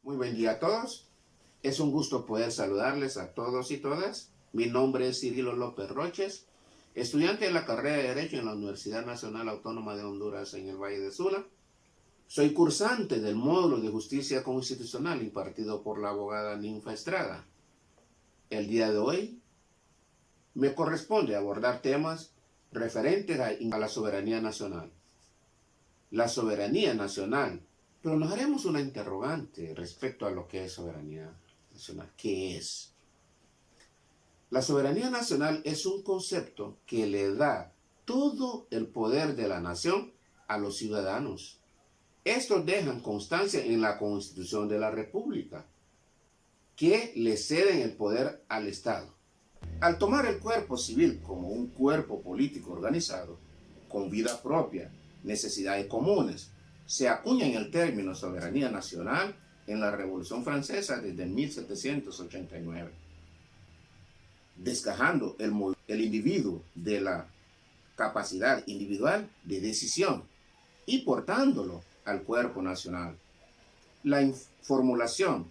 Muy buen día a todos. Es un gusto poder saludarles a todos y todas. Mi nombre es Cirilo López Roches, estudiante de la carrera de Derecho en la Universidad Nacional Autónoma de Honduras en el Valle de Sula. Soy cursante del módulo de Justicia Constitucional impartido por la abogada Ninfa Estrada. El día de hoy me corresponde abordar temas referentes a la soberanía nacional. La soberanía nacional, pero nos haremos una interrogante respecto a lo que es soberanía nacional. ¿Qué es? La soberanía nacional es un concepto que le da todo el poder de la nación a los ciudadanos. Estos dejan constancia en la Constitución de la República, que le ceden el poder al Estado. Al tomar el cuerpo civil como un cuerpo político organizado, con vida propia, necesidades comunes, se acuña en el término soberanía nacional en la Revolución Francesa desde 1789, desgajando el individuo de la capacidad individual de decisión y portándolo al cuerpo nacional. La formulación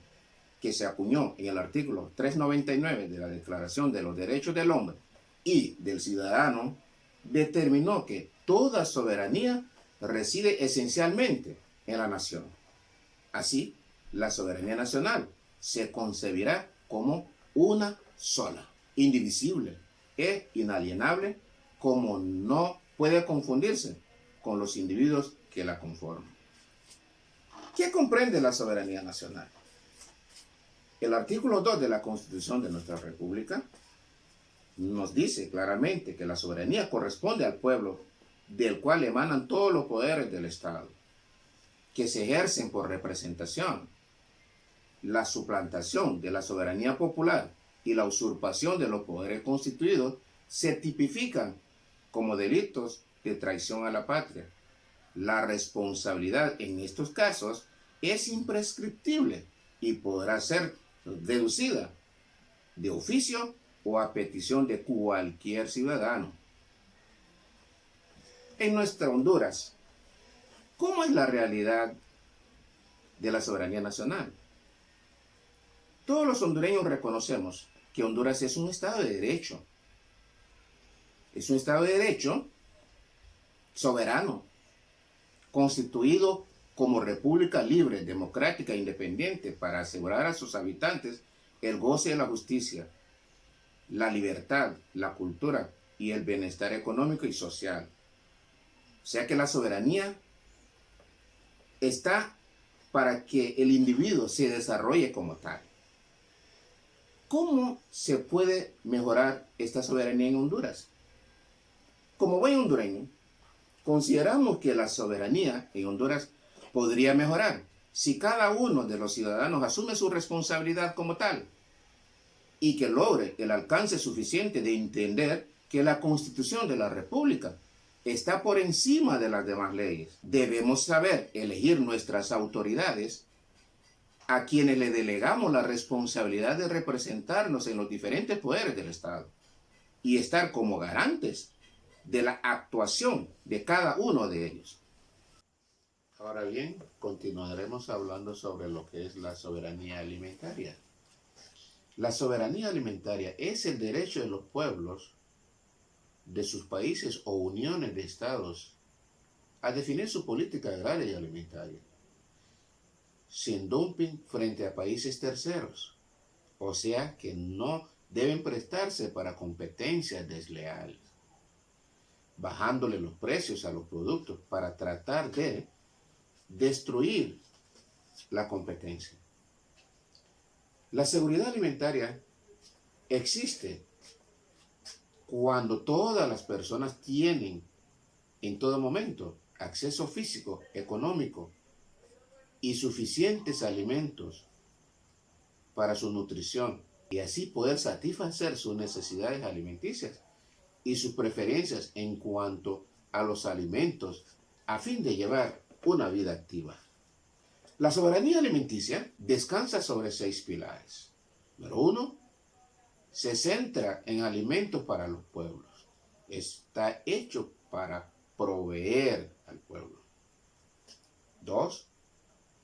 que se acuñó en el artículo 399 de la Declaración de los Derechos del Hombre y del Ciudadano determinó que toda soberanía reside esencialmente en la nación. Así, la soberanía nacional se concebirá como una sola, indivisible e inalienable, como no puede confundirse con los individuos que la conforman. ¿Qué comprende la soberanía nacional? El artículo 2 de la Constitución de nuestra República nos dice claramente que la soberanía corresponde al pueblo, del cual emanan todos los poderes del Estado, que se ejercen por representación. La suplantación de la soberanía popular y la usurpación de los poderes constituidos se tipifican como delitos de traición a la patria. La responsabilidad en estos casos es imprescriptible y podrá ser deducida de oficio o a petición de cualquier ciudadano. En nuestra Honduras, ¿cómo es la realidad de la soberanía nacional? Todos los hondureños reconocemos que Honduras es un Estado de Derecho. Es un Estado de Derecho soberano, constituido como república libre, democrática e independiente para asegurar a sus habitantes el goce de la justicia, la libertad, la cultura y el bienestar económico y social. O sea que la soberanía está para que el individuo se desarrolle como tal. ¿Cómo se puede mejorar esta soberanía en Honduras? Como buen hondureño, consideramos que la soberanía en Honduras podría mejorar si cada uno de los ciudadanos asume su responsabilidad como tal y que logre el alcance suficiente de entender que la Constitución de la República está por encima de las demás leyes. Debemos saber elegir nuestras autoridades a quienes le delegamos la responsabilidad de representarnos en los diferentes poderes del Estado y estar como garantes de la actuación de cada uno de ellos. Ahora bien, continuaremos hablando sobre lo que es la soberanía alimentaria. La soberanía alimentaria es el derecho de los pueblos de sus países o uniones de estados a definir su política agraria y alimentaria, sin dumping frente a países terceros, o sea que no deben prestarse para competencias desleales, bajándole los precios a los productos para tratar de destruir la competencia. La seguridad alimentaria existe cuando todas las personas tienen en todo momento acceso físico, económico y suficientes alimentos para su nutrición y así poder satisfacer sus necesidades alimenticias y sus preferencias en cuanto a los alimentos a fin de llevar una vida activa. La soberanía alimenticia descansa sobre 6 pilares. Número 1, se centra en alimentos para los pueblos. Está hecho para proveer al pueblo. 2,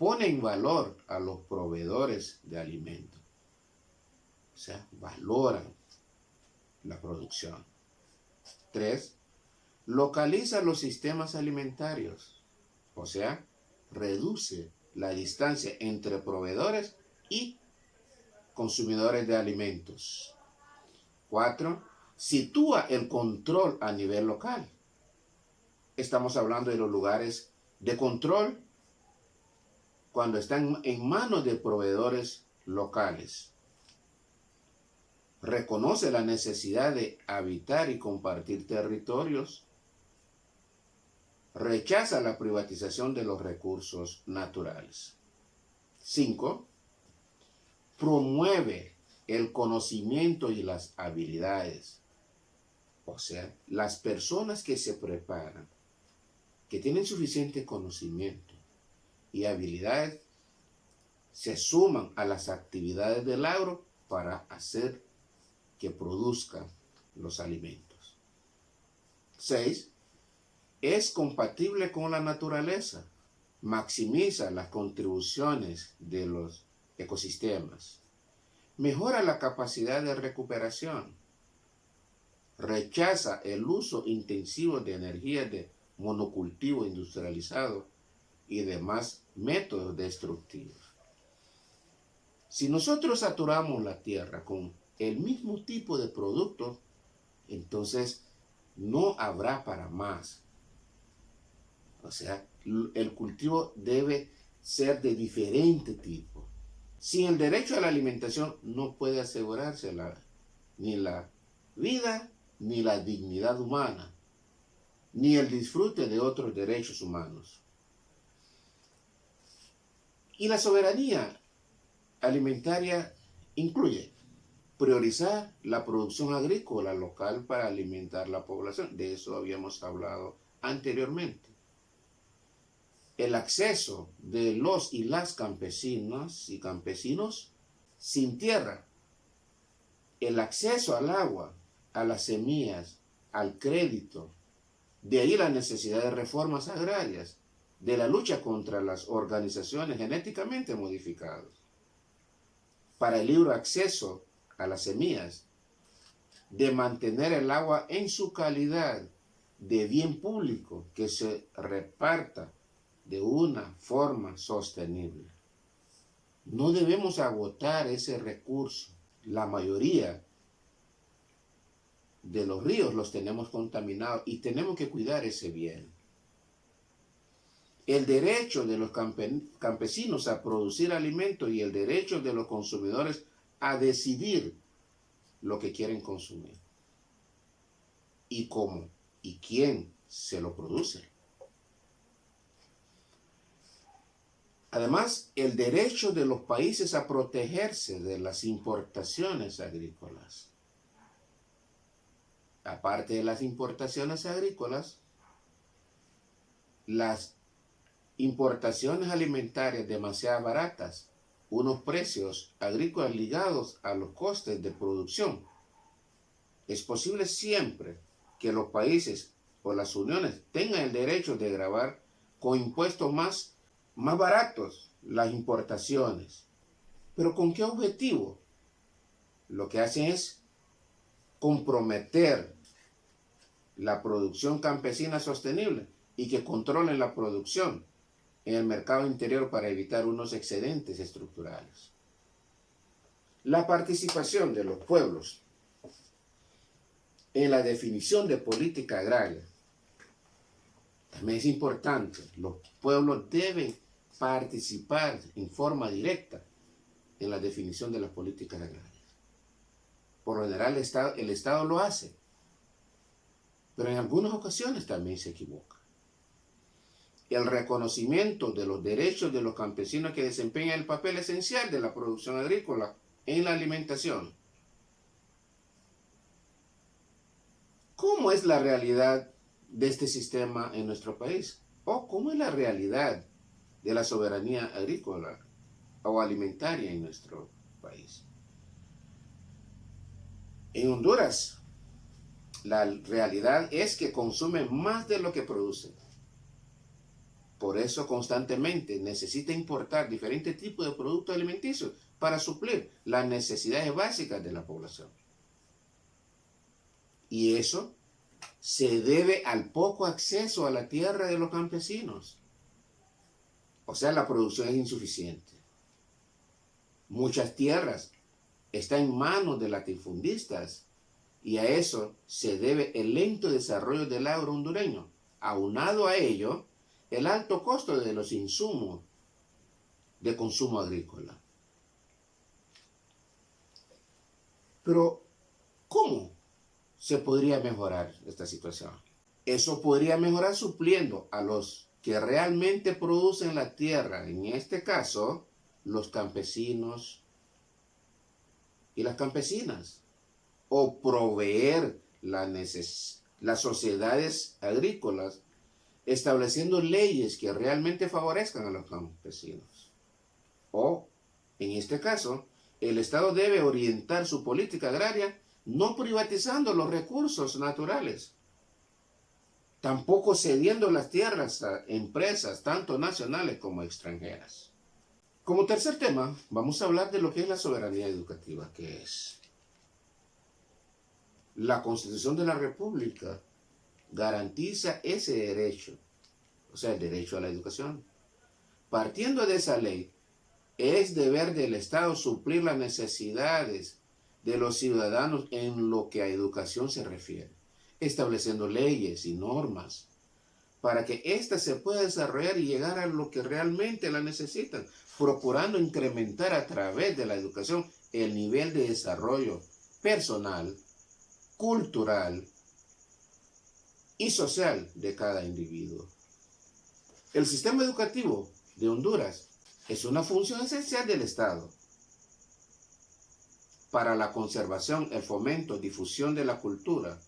pone en valor a los proveedores de alimentos. O sea, valoran la producción. 3. Localiza los sistemas alimentarios. O sea, reduce la distancia entre proveedores y consumidores de alimentos. 4. Sitúa el control a nivel local. Estamos hablando de los lugares de control cuando están en manos de proveedores locales. Reconoce la necesidad de habitar y compartir territorios. Rechaza la privatización de los recursos naturales. 5. Promueve el conocimiento y las habilidades. O sea, las personas que se preparan, que tienen suficiente conocimiento y habilidades, se suman a las actividades del agro para hacer que produzcan los alimentos. 6. Es compatible con la naturaleza. Maximiza las contribuciones de los ecosistemas. Mejora la capacidad de recuperación. Rechaza el uso intensivo de energía de monocultivo industrializado y demás métodos destructivos. Si nosotros saturamos la tierra con el mismo tipo de productos, entonces no habrá para más. O sea, el cultivo debe ser de diferente tipo. Sin el derecho a la alimentación no puede asegurarse ni la vida, ni la dignidad humana, ni el disfrute de otros derechos humanos. Y la soberanía alimentaria incluye priorizar la producción agrícola local para alimentar la población. De eso habíamos hablado anteriormente. El acceso de los y las campesinas y campesinos sin tierra. El acceso al agua, a las semillas, al crédito. De ahí la necesidad de reformas agrarias, de la lucha contra las organizaciones genéticamente modificadas. Para el libre acceso a las semillas, de mantener el agua en su calidad de bien público que se reparta de una forma sostenible. No debemos agotar ese recurso. La mayoría de los ríos los tenemos contaminados y tenemos que cuidar ese bien. El derecho de los campesinos a producir alimentos y el derecho de los consumidores a decidir lo que quieren consumir y cómo y quién se lo produce. Además, el derecho de los países a protegerse de las importaciones agrícolas. Aparte de las importaciones agrícolas, las importaciones alimentarias demasiado baratas, unos precios agrícolas ligados a los costes de producción. Es posible siempre que los países o las uniones tengan el derecho de gravar con impuestos más baratos las importaciones. ¿Pero con qué objetivo? Lo que hacen es comprometer la producción campesina sostenible y que controlen la producción en el mercado interior para evitar unos excedentes estructurales. La participación de los pueblos en la definición de política agraria también es importante. Los pueblos deben participar en forma directa en la definición de las políticas agrarias. Por lo general el Estado lo hace, pero en algunas ocasiones también se equivoca. El reconocimiento de los derechos de los campesinos que desempeñan el papel esencial de la producción agrícola en la alimentación. ¿Cómo es la realidad de este sistema en nuestro país? ¿O cómo es la realidad de la soberanía agrícola o alimentaria en nuestro país? En Honduras, la realidad es que consumen más de lo que producen. Por eso constantemente necesita importar diferentes tipos de productos alimenticios para suplir las necesidades básicas de la población. Y eso se debe al poco acceso a la tierra de los campesinos. O sea, la producción es insuficiente. Muchas tierras están en manos de latifundistas y a eso se debe el lento desarrollo del agro hondureño. Aunado a ello, el alto costo de los insumos de consumo agrícola. Pero, ¿cómo se podría mejorar esta situación? Eso podría mejorar supliendo a los que realmente producen la tierra, en este caso, los campesinos y las campesinas, o proveer las sociedades agrícolas, estableciendo leyes que realmente favorezcan a los campesinos. O, en este caso, el Estado debe orientar su política agraria no privatizando los recursos naturales, tampoco cediendo las tierras a empresas tanto nacionales como extranjeras. Como tercer tema, vamos a hablar de lo que es la soberanía educativa, que es la Constitución de la República garantiza ese derecho, o sea, el derecho a la educación. Partiendo de esa ley, es deber del Estado suplir las necesidades de los ciudadanos en lo que a educación se refiere, estableciendo leyes y normas para que éstas se puedan desarrollar y llegar a lo que realmente la necesitan, procurando incrementar a través de la educación el nivel de desarrollo personal, cultural y social de cada individuo. El sistema educativo de Honduras es una función esencial del Estado para la conservación, el fomento, difusión de la cultura,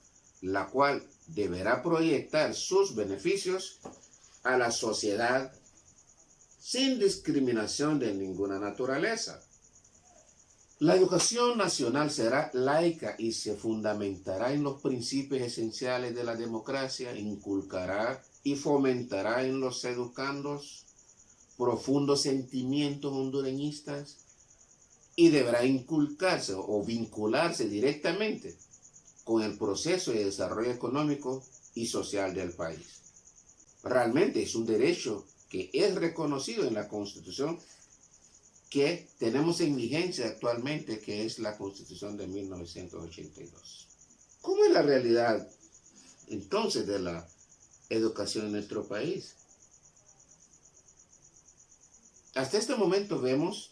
la cual deberá proyectar sus beneficios a la sociedad sin discriminación de ninguna naturaleza. La educación nacional será laica y se fundamentará en los principios esenciales de la democracia, inculcará y fomentará en los educandos profundos sentimientos hondureñistas y deberá inculcarse o vincularse directamente con el proceso de desarrollo económico y social del país. Realmente es un derecho que es reconocido en la Constitución que tenemos en vigencia actualmente, que es la Constitución de 1982. ¿Cómo es la realidad entonces de la educación en nuestro país? Hasta este momento vemos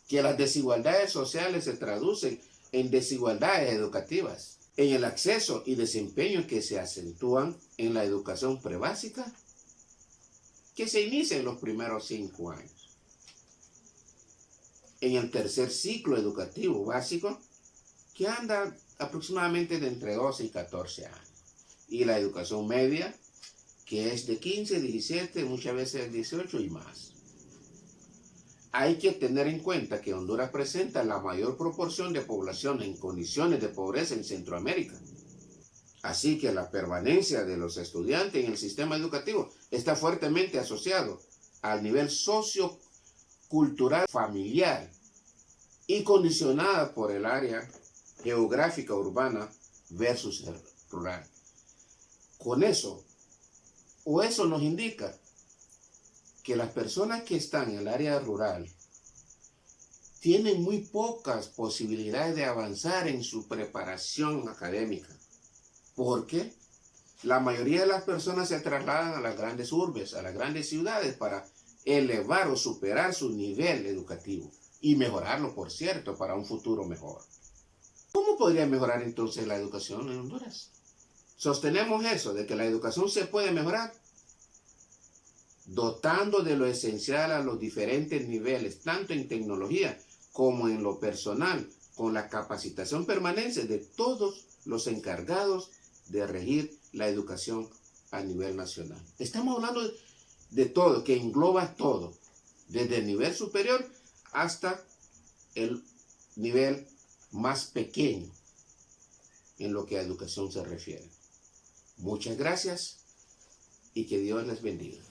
que las desigualdades sociales se traducen en desigualdades educativas, en el acceso y desempeño que se acentúan en la educación prebásica, que se inicia en los primeros 5 años, en el tercer ciclo educativo básico, que anda aproximadamente de entre 12 y 14 años, y la educación media, que es de 15, 17, muchas veces 18 y más. Hay que tener en cuenta que Honduras presenta la mayor proporción de población en condiciones de pobreza en Centroamérica. Así que la permanencia de los estudiantes en el sistema educativo está fuertemente asociado al nivel sociocultural familiar y condicionada por el área geográfica urbana versus el rural. Con eso, o eso nos indica que las personas que están en el área rural tienen muy pocas posibilidades de avanzar en su preparación académica, porque la mayoría de las personas se trasladan a las grandes urbes, a las grandes ciudades para elevar o superar su nivel educativo y mejorarlo, por cierto, para un futuro mejor. ¿Cómo podría mejorar entonces la educación en Honduras? Sostenemos eso, de que la educación se puede mejorar dotando de lo esencial a los diferentes niveles, tanto en tecnología como en lo personal, con la capacitación permanente de todos los encargados de regir la educación a nivel nacional. Estamos hablando de todo, que engloba todo, desde el nivel superior hasta el nivel más pequeño en lo que a educación se refiere. Muchas gracias y que Dios les bendiga.